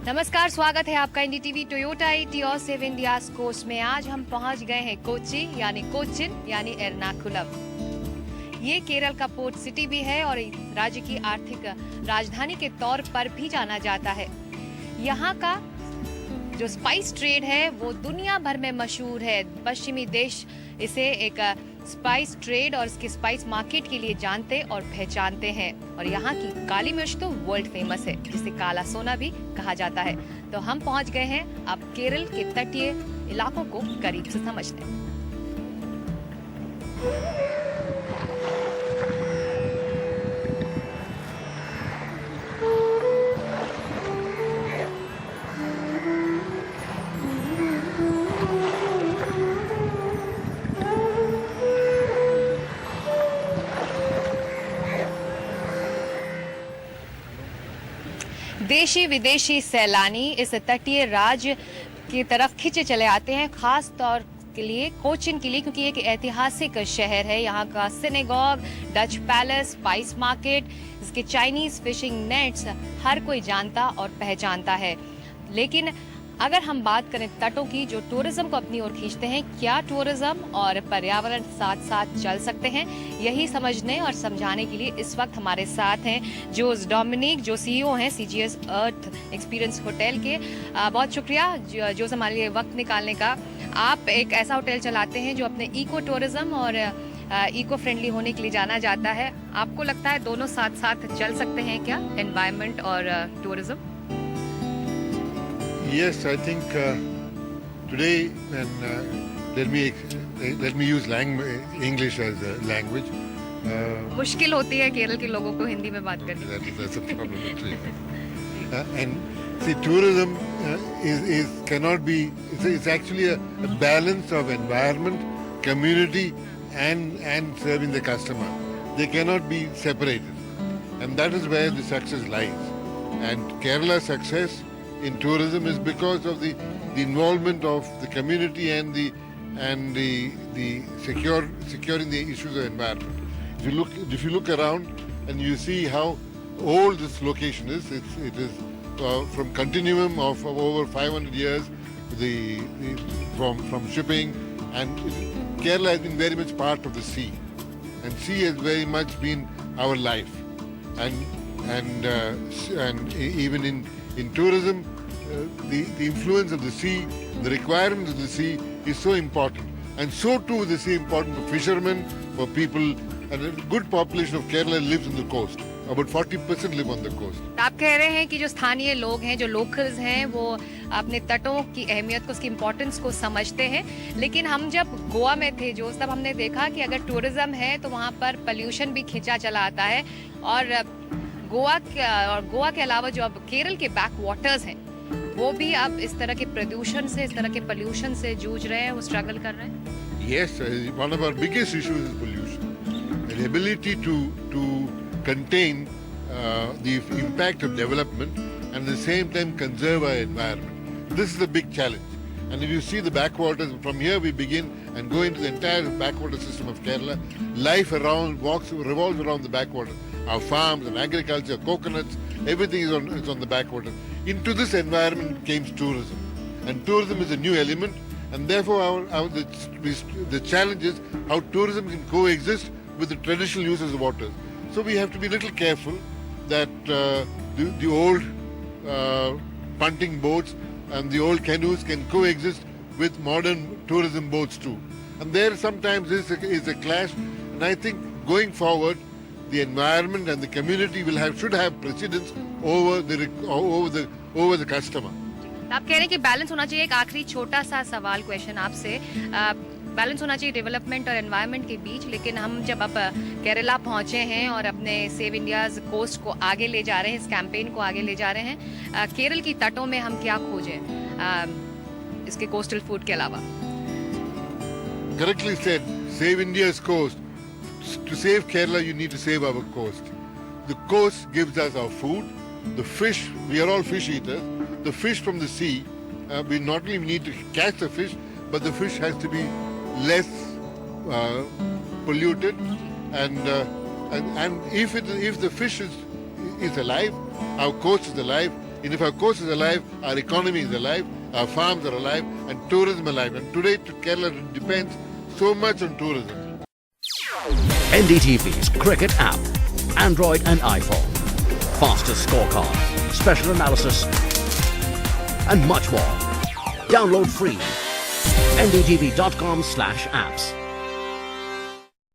नमस्कार, स्वागत है आपका NDTV Toyota Etios save India coast में। आज हम पहुंच गए हैं कोची यानी कोचिन यानी एर्नाकुलम। ये केरल का पोर्ट सिटी भी है और राज्य की आर्थिक राजधानी के तौर पर भी जाना जाता है। यहाँ का जो स्पाइस ट्रेड है वो दुनिया भर में मशहूर है। पश्चिमी देश इसे एक स्पाइस ट्रेड और इसके स्पाइस मार्केट के लिए जानते और पहचानते हैं। और यहाँ की काली मिर्च तो वर्ल्ड फेमस है, जिसे काला सोना भी कहा जाता है। तो हम पहुँच गए हैं अब केरल के तटीय इलाकों को करीब से समझने। देशी विदेशी सैलानी इस तटीय राज्य की तरफ खिंचे चले आते हैं, खास तौर के लिए कोचिन के लिए, क्योंकि एक ऐतिहासिक शहर है। यहाँ का synagogue, Dutch palace, spice market, इसके चाइनीज फिशिंग नेट्स हर कोई जानता और पहचानता है। लेकिन अगर हम बात करें तटों की जो टूरिज्म को अपनी ओर खींचते हैं, क्या टूरिज्म और पर्यावरण साथ साथ चल सकते हैं, यही समझने और समझाने के लिए इस वक्त हमारे साथ हैं जोस डोमिनिक, जो सीईओ हैं सीजीएस अर्थ एक्सपीरियंस होटल के। बहुत शुक्रिया जोस हमारे लिए वक्त निकालने का। आप एक ऐसा होटल चलाते हैं जो अपने इको टूरिज्म और इको फ्रेंडली होने के लिए जाना जाता है। आपको लगता है दोनों साथ साथ चल सकते हैं क्या, एनवायरमेंट और tourism? Yes, I think today, and let me use English as a language. मुश्किल होती है केरल के लोगों को हिंदी में बात करनी। That's a problem actually. And see, tourism cannot be. It's actually a balance of environment, community, and serving the customer. They cannot be separated, and that is where the success lies. And Kerala's success in tourism is because of the involvement of the community and the securing the issues of environment. If you look around and you see how old this location is, it is from continuum of over 500 years. From shipping, and Kerala has been very much part of the sea, and sea has very much been our life, and even in tourism, the influence of the sea, the requirements of the sea is so important, and so too the sea important for fishermen, for people, and a good population of Kerala lives on the coast. About 40% live on the coast. आप कह रहे हैं कि जो स्थानीय लोग हैं, जो लोकल्स हैं, वो अपने तटों की अहमियत को, उसकी इम्पोर्टेंस को समझते हैं। लेकिन हम जब गोवा में थे जो, तब हमने देखा कि अगर टूरिज्म है तो वहाँ पर पोल्यूशन भी खींचा चला आता है। और गोवा के अलावा जो अब केरल के बैक वाटर्स हैं, वो भी अब इस तरह के प्रदूषण से, इस तरह के पोल्यूशन से जूझ रहे हैं, वो स्ट्रगल कर रहे हैं। Yes, one of our biggest issues is pollution. The ability to contain the impact of development and at the same time conserve our environment. This is a big challenge. And if you see the backwaters, from here we begin and go into the entire backwater system of Kerala. Life revolves around the backwaters. Our farms and agriculture, coconuts, everything is on the backwaters. Into this environment came tourism. And tourism is a new element, and therefore the challenge is how tourism can coexist with the traditional uses of waters. So we have to be a little careful that the old punting boats and the old canoes can coexist with modern tourism boats too. And there sometimes is a clash, and I think going forward the environment and the community should have precedence over the customer. आप कह रहे हैं कि balance होना चाहिए। एक आखिरी छोटा सा सवाल, क्वेश्चन आपसे, बैलेंस होना चाहिए डेवलपमेंट और एनवायरनमेंट के बीच। लेकिन हम जब अब केरला पहुंचे हैं और अपने सेव इंडियाज कोस्ट को आगे ले जा रहे हैं, इस कैंपेन को आगे ले जा रहे हैं, केरल की तटों में हम क्या खोजें इसके कोस्टल फूड के अलावा? Correctly said, save India's coast. To save Kerala, you need to save our coast. The coast gives us our food, the fish. We are all fish eaters. The fish from the sea, we not only need to catch the fish, but the fish has to be less polluted, and if the fish is alive, our coast is alive, And if our coast is alive, our economy is alive, our farms are alive, and tourism alive. And today, Kerala depends so much on tourism. NDTV's cricket app, Android and iPhone, fastest scorecard, special analysis, and much more. Download free. ndtv.com/apps.